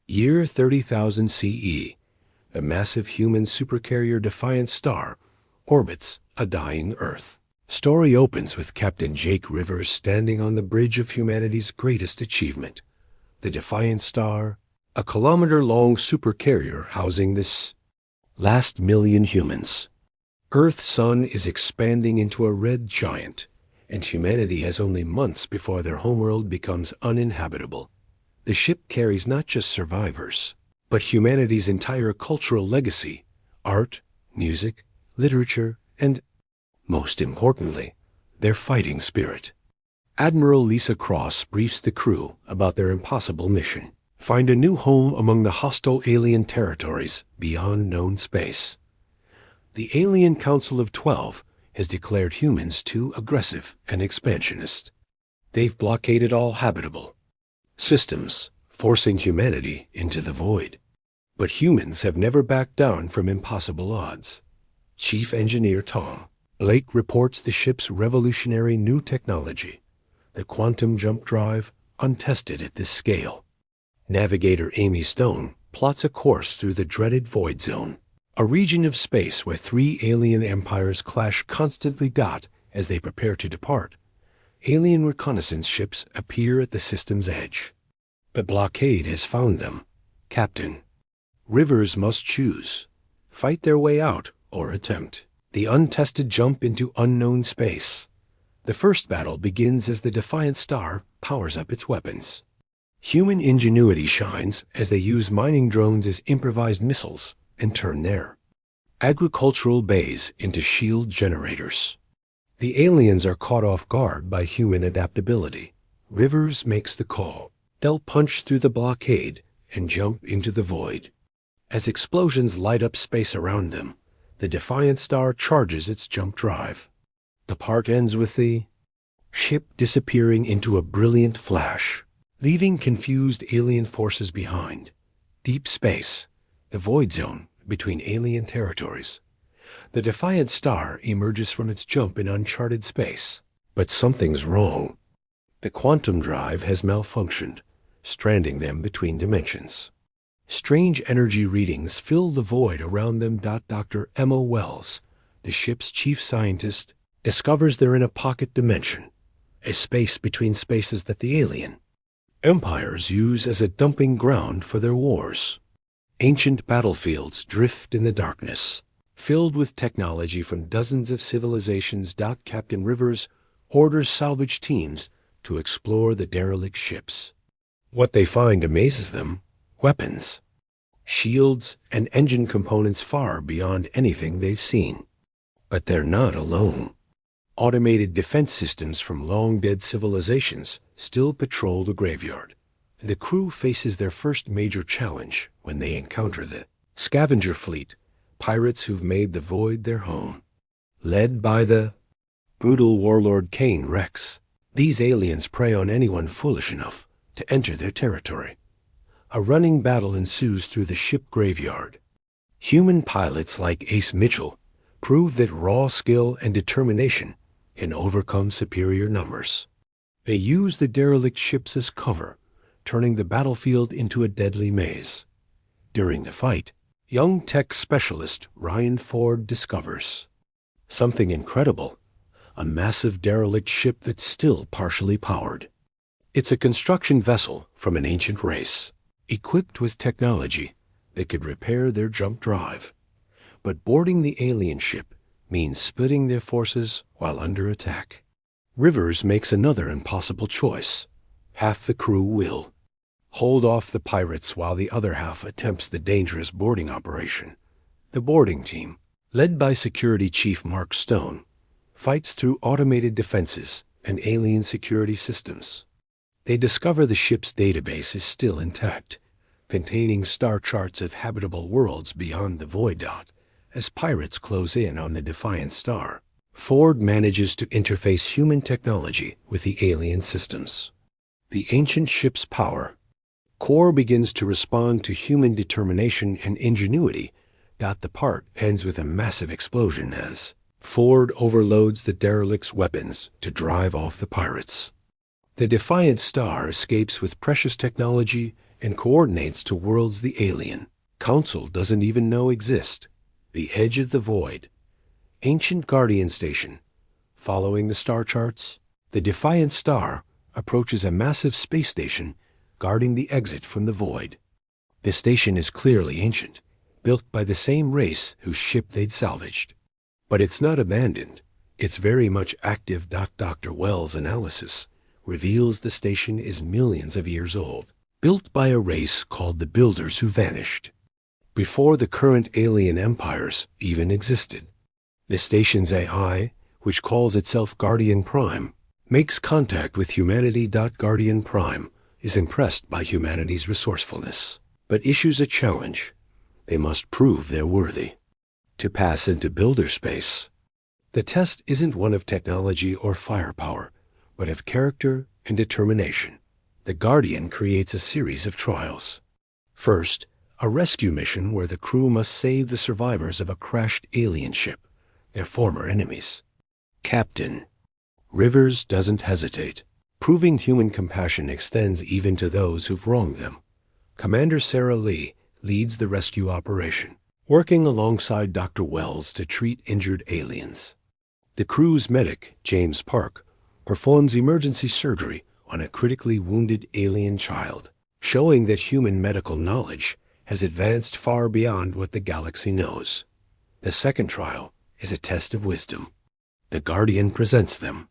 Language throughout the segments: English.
Year 30,000 CE. A massive human supercarrier Defiant Star orbits a dying Earth. Story opens with Captain Jake Rivers standing on the bridge of humanity's greatest achievement, the Defiant Star, a kilometer-long supercarrier housing this last million humans. Earth's sun is expanding into a red giant, and humanity has only months before their homeworld becomes uninhabitable. The ship carries not just survivors, but humanity's entire cultural legacy, art, music, literature, and, most importantly, their fighting spirit. Admiral Lisa Cross briefs the crew about their impossible mission: find a new home among the hostile alien territories beyond known space. The Alien Council of 12 has declared humans too aggressive and expansionist. They've blockaded all habitable systems, forcing humanity into the void. But humans have never backed down from impossible odds. Chief Engineer Tom Blake reports the ship's revolutionary new technology, the quantum jump drive, untested at this scale. Navigator Amy Stone plots a course through the dreaded void zone, a region of space where three alien empires clash constantly. As they prepare to depart, alien reconnaissance ships appear at the system's edge. The blockade has found them. Captain Rivers must choose: fight their way out or attempt the untested jump into unknown space. The first battle begins as the Defiant Star powers up its weapons. Human ingenuity shines as they use mining drones as improvised missiles and turn their agricultural bays into shield generators. The aliens are caught off guard by human adaptability. Rivers makes the call. They'll punch through the blockade and jump into the void. As explosions light up space around them, the Defiant Star charges its jump drive. The part ends with the ship disappearing into a brilliant flash, leaving confused alien forces behind. Deep space, the void zone between alien territories. The Defiant Star emerges from its jump in uncharted space. But something's wrong. The quantum drive has malfunctioned, stranding them between dimensions. Strange energy readings fill the void around them. Dr. Emma Wells, the ship's chief scientist, discovers they're in a pocket dimension, a space between spaces that the alien empires use as a dumping ground for their wars. Ancient battlefields drift in the darkness, filled with technology from dozens of civilizations. Captain Rivers orders salvage teams to explore the derelict ships. What they find amazes them: weapons, shields, and engine components far beyond anything they've seen. But they're not alone. Automated defense systems from long-dead civilizations still patrol the graveyard. The crew faces their first major challenge when they encounter the scavenger fleet, pirates who've made the void their home. Led by the brutal warlord Kane Rex, these aliens prey on anyone foolish enough to enter their territory. A running battle ensues through the ship graveyard. Human pilots like Ace Mitchell prove that raw skill and determination can overcome superior numbers. They use the derelict ships as cover, turning the battlefield into a deadly maze. During the fight, young tech specialist Ryan Ford discovers something incredible: a massive derelict ship that's still partially powered. It's a construction vessel from an ancient race, equipped with technology that could repair their jump drive. But boarding the alien ship means splitting their forces while under attack. Rivers makes another impossible choice. Half the crew will hold off the pirates while the other half attempts the dangerous boarding operation. The boarding team, led by Security Chief Mark Stone, fights through automated defenses and alien security systems. They discover the ship's database is still intact, containing star charts of habitable worlds beyond the void. As pirates close in on the Defiant Star, Ford manages to interface human technology with the alien systems. The ancient ship's power core begins to respond to human determination and ingenuity. The part ends with a massive explosion as Ford overloads the derelict's weapons to drive off the pirates. The Defiant Star escapes with precious technology and coordinates to worlds the alien Council doesn't even know exist. The edge of the void. Ancient Guardian Station. Following the star charts, the Defiant Star approaches a massive space station guarding the exit from the void. The station is clearly ancient, built by the same race whose ship they'd salvaged. But it's not abandoned. It's very much active. Dr. Wells' analysis reveals the station is millions of years old, built by a race called the Builders who vanished before the current alien empires even existed. The station's AI, which calls itself Guardian Prime, makes contact with humanity. Guardian Prime is impressed by humanity's resourcefulness, but issues a challenge. They must prove they're worthy to pass into builder space. The test isn't one of technology or firepower, but of character and determination. The Guardian creates a series of trials. First, a rescue mission where the crew must save the survivors of a crashed alien ship, their former enemies. Captain Rivers doesn't hesitate. Proving human compassion extends even to those who've wronged them. Commander Sarah Lee leads the rescue operation, working alongside Dr. Wells to treat injured aliens. The crew's medic, James Park, performs emergency surgery on a critically wounded alien child, showing that human medical knowledge has advanced far beyond what the galaxy knows. The second trial is a test of wisdom. The Guardian presents them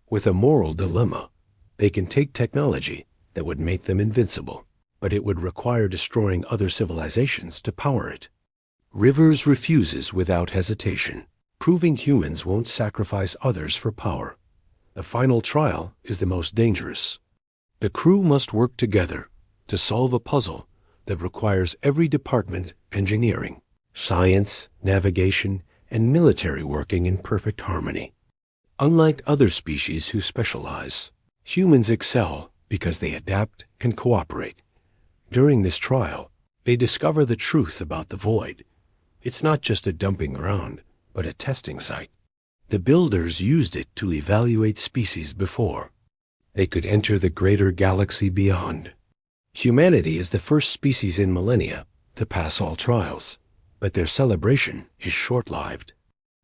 with a moral dilemma. They can take technology that would make them invincible, but it would require destroying other civilizations to power it. Rivers refuses without hesitation, proving humans won't sacrifice others for power. The final trial is the most dangerous. The crew must work together to solve a puzzle that requires every department: engineering, science, navigation, and military working in perfect harmony. Unlike other species who specialize, humans excel because they adapt and cooperate. During this trial, they discover the truth about the void. It's not just a dumping ground, but a testing site. The builders used it to evaluate species before they could enter the greater galaxy beyond. Humanity is the first species in millennia to pass all trials, but their celebration is short-lived.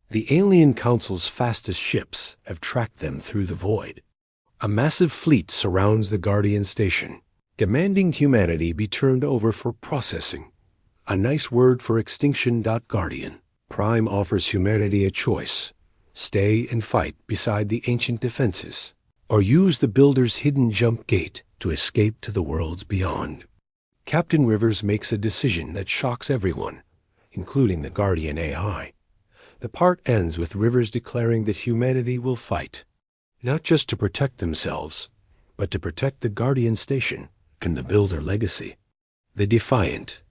The Alien Council's fastest ships have tracked them through the void. A massive fleet surrounds the Guardian Station, demanding humanity be turned over for processing. A nice word for extinction. Guardian Prime offers humanity a choice: stay and fight beside the ancient defenses, or use the Builder's hidden jump gate to escape to the worlds beyond. Captain Rivers makes a decision that shocks everyone, including the Guardian AI. The part ends with Rivers declaring that humanity will fight, not just to protect themselves, but to protect the Guardian Station and the Builder legacy. The Defiant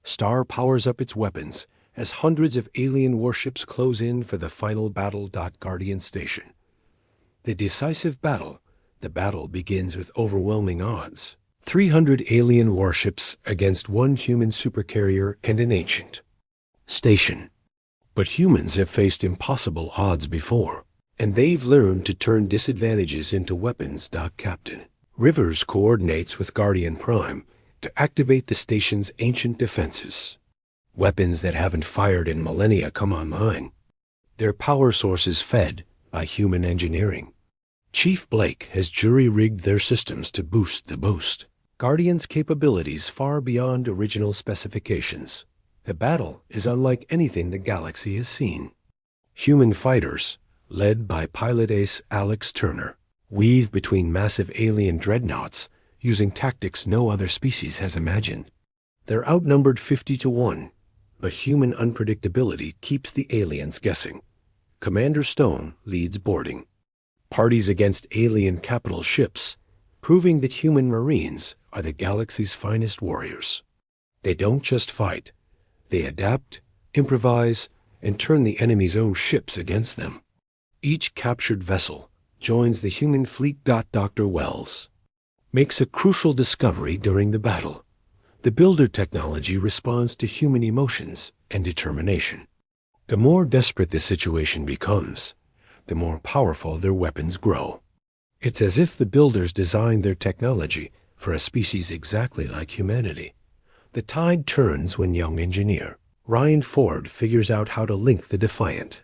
Star powers up its weapons as hundreds of alien warships close in for the final battle. Guardian Station. The decisive battle. The battle begins with overwhelming odds. 300 alien warships against one human supercarrier and an ancient station. But humans have faced impossible odds before, and they've learned to turn disadvantages into weapons. Captain Rivers coordinates with Guardian Prime to activate the station's ancient defenses. Weapons that haven't fired in millennia come online. Their power sources fed by human engineering. Chief Blake has jury-rigged their systems to boost the boost. Guardian's capabilities far beyond original specifications. The battle is unlike anything the galaxy has seen. Human fighters, led by pilot ace Alex Turner, weave between massive alien dreadnoughts using tactics no other species has imagined. They're outnumbered 50-1, but human unpredictability keeps the aliens guessing. Commander Stone leads boarding. Parties against alien capital ships, proving that human marines are the galaxy's finest warriors. They don't just fight. They adapt, improvise, and turn the enemy's own ships against them. Each captured vessel joins the human fleet. Dr. Wells makes a crucial discovery during the battle. The Builder technology responds to human emotions and determination. The more desperate the situation becomes, the more powerful their weapons grow. It's as if the Builders designed their technology for a species exactly like humanity. The tide turns when young engineer Ryan Ford figures out how to link the Defiant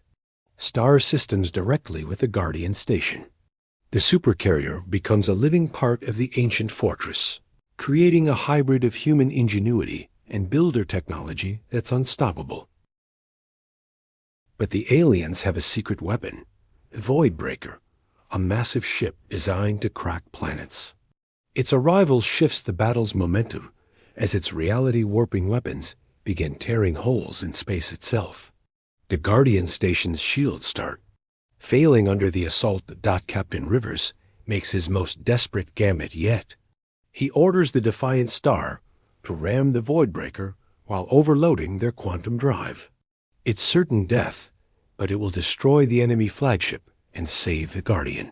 star systems directly with the Guardian station. The supercarrier becomes a living part of the ancient fortress, creating a hybrid of human ingenuity and builder technology that's unstoppable. But the aliens have a secret weapon, the Voidbreaker, a massive ship designed to crack planets. Its arrival shifts the battle's momentum as its reality-warping weapons begin tearing holes in space itself. The Guardian station's shields start failing under the assault. Captain Rivers makes his most desperate gambit yet. He orders the Defiant Star to ram the Voidbreaker while overloading their quantum drive. It's certain death, but it will destroy the enemy flagship and save the Guardian.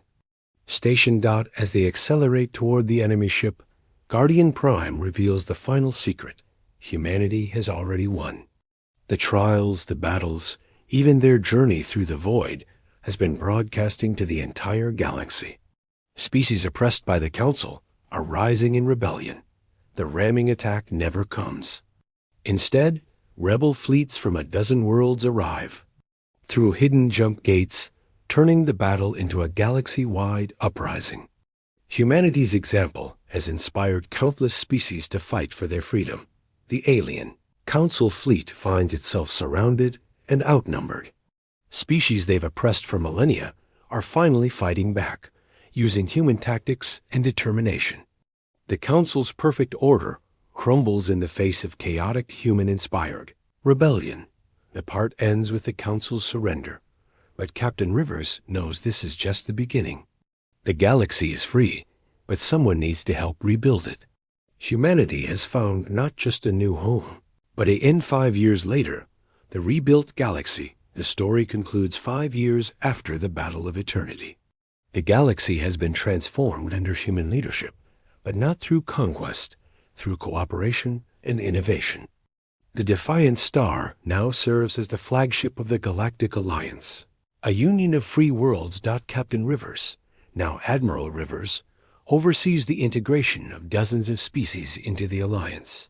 Stationed out as they accelerate toward the enemy ship, Guardian Prime reveals the final secret. Humanity has already won. The trials, the battles, even their journey through the void has been broadcasting to the entire galaxy. Species oppressed by the Council are rising in rebellion. The ramming attack never comes. Instead, rebel fleets from a dozen worlds arrive through hidden jump gates, turning the battle into a galaxy-wide uprising. Humanity's example has inspired countless species to fight for their freedom. The alien Council fleet finds itself surrounded and outnumbered. Species they've oppressed for millennia are finally fighting back, using human tactics and determination. The Council's perfect order crumbles in the face of chaotic human-inspired rebellion. The part ends with the Council's surrender, but Captain Rivers knows this is just the beginning. The galaxy is free, but someone needs to help rebuild it. Humanity has found not just a new home, but in 5 years later, the rebuilt galaxy. The story concludes 5 years after the Battle of Eternity. The galaxy has been transformed under human leadership, but not through conquest, through cooperation and innovation. The Defiant Star now serves as the flagship of the Galactic Alliance, a union of free worlds. Captain Rivers, now Admiral Rivers, oversees the integration of dozens of species into the Alliance.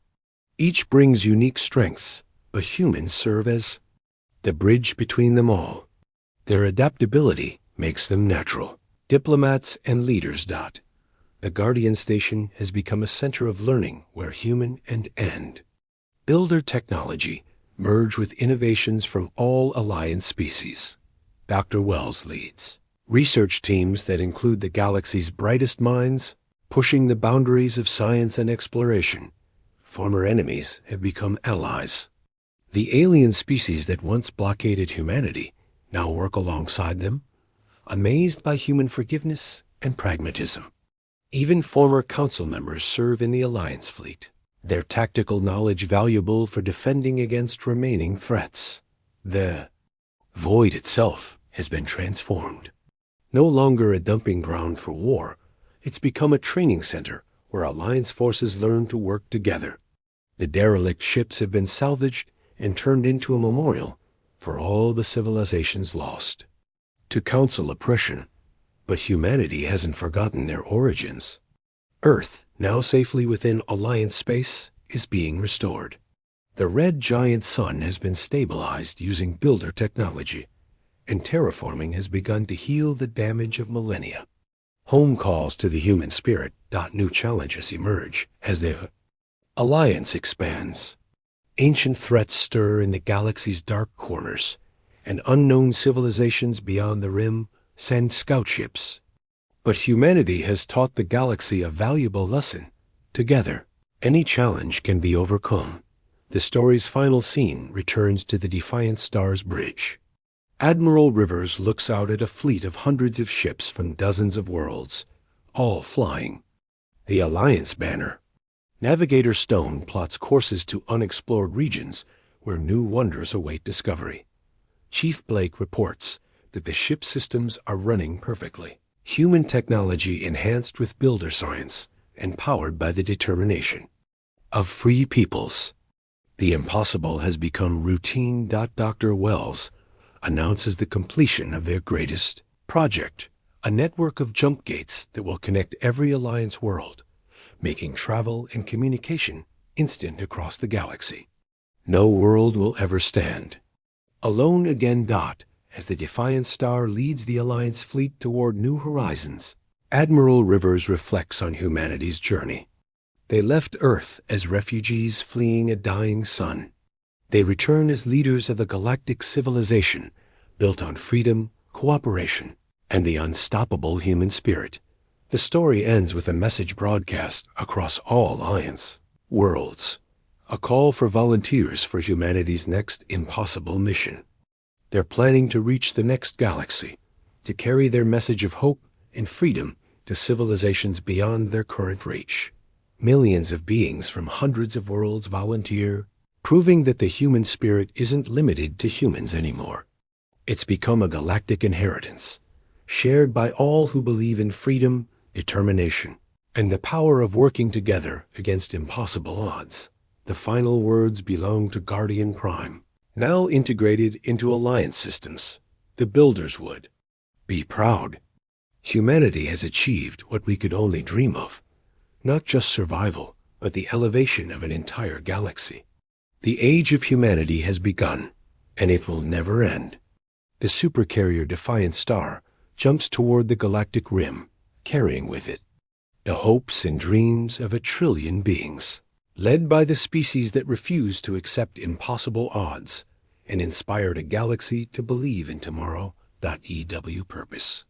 Each brings unique strengths, but humans serve as the bridge between them all. Their adaptability makes them natural diplomats and leaders. The Guardian Station has become a center of learning where human and builder technology merge with innovations from all Alliance species. Dr. Wells leads research teams that include the galaxy's brightest minds, pushing the boundaries of science and exploration. Former enemies have become allies. The alien species that once blockaded humanity now work alongside them, amazed by human forgiveness and pragmatism. Even former Council members serve in the Alliance fleet, their tactical knowledge valuable for defending against remaining threats. The void itself has been transformed. No longer a dumping ground for war, it's become a training center where Alliance forces learn to work together. The derelict ships have been salvaged and turned into a memorial for all the civilizations lost to Council oppression. But humanity hasn't forgotten their origins. Earth, now safely within Alliance space, is being restored. The red giant sun has been stabilized using builder technology, and terraforming has begun to heal the damage of millennia. Home calls to the human spirit. New challenges emerge as the Alliance expands. Ancient threats stir in the galaxy's dark corners, and unknown civilizations beyond the rim send scout ships. But humanity has taught the galaxy a valuable lesson. Together, any challenge can be overcome. The story's final scene returns to the Defiant Star's bridge. Admiral Rivers looks out at a fleet of hundreds of ships from dozens of worlds, all flying the Alliance banner. Navigator Stone plots courses to unexplored regions where new wonders await discovery. Chief Blake reports that the ship systems are running perfectly. Human technology enhanced with builder science and powered by the determination of free peoples. The impossible has become routine. Dr. Wells announces the completion of their greatest project, a network of jump gates that will connect every Alliance world, making travel and communication instant across the galaxy. No world will ever stand alone again. As the Defiant Star leads the Alliance fleet toward new horizons, Admiral Rivers reflects on humanity's journey. They left Earth as refugees fleeing a dying sun. They return as leaders of a galactic civilization built on freedom, cooperation, and the unstoppable human spirit. The story ends with a message broadcast across all Alliance worlds, a call for volunteers for humanity's next impossible mission. They're planning to reach the next galaxy, to carry their message of hope and freedom to civilizations beyond their current reach. Millions of beings from hundreds of worlds volunteer, proving that the human spirit isn't limited to humans anymore. It's become a galactic inheritance, shared by all who believe in freedom, determination, and the power of working together against impossible odds. The final words belong to Guardian Prime, now integrated into Alliance systems. The Builders would be proud. Humanity has achieved what we could only dream of, not just survival, but the elevation of an entire galaxy. The age of humanity has begun, and it will never end. The Supercarrier Defiant Star jumps toward the galactic rim, carrying with it the hopes and dreams of 1 trillion beings, led by the species that refuse to accept impossible odds and inspired a galaxy to believe in tomorrow. EW Purpose.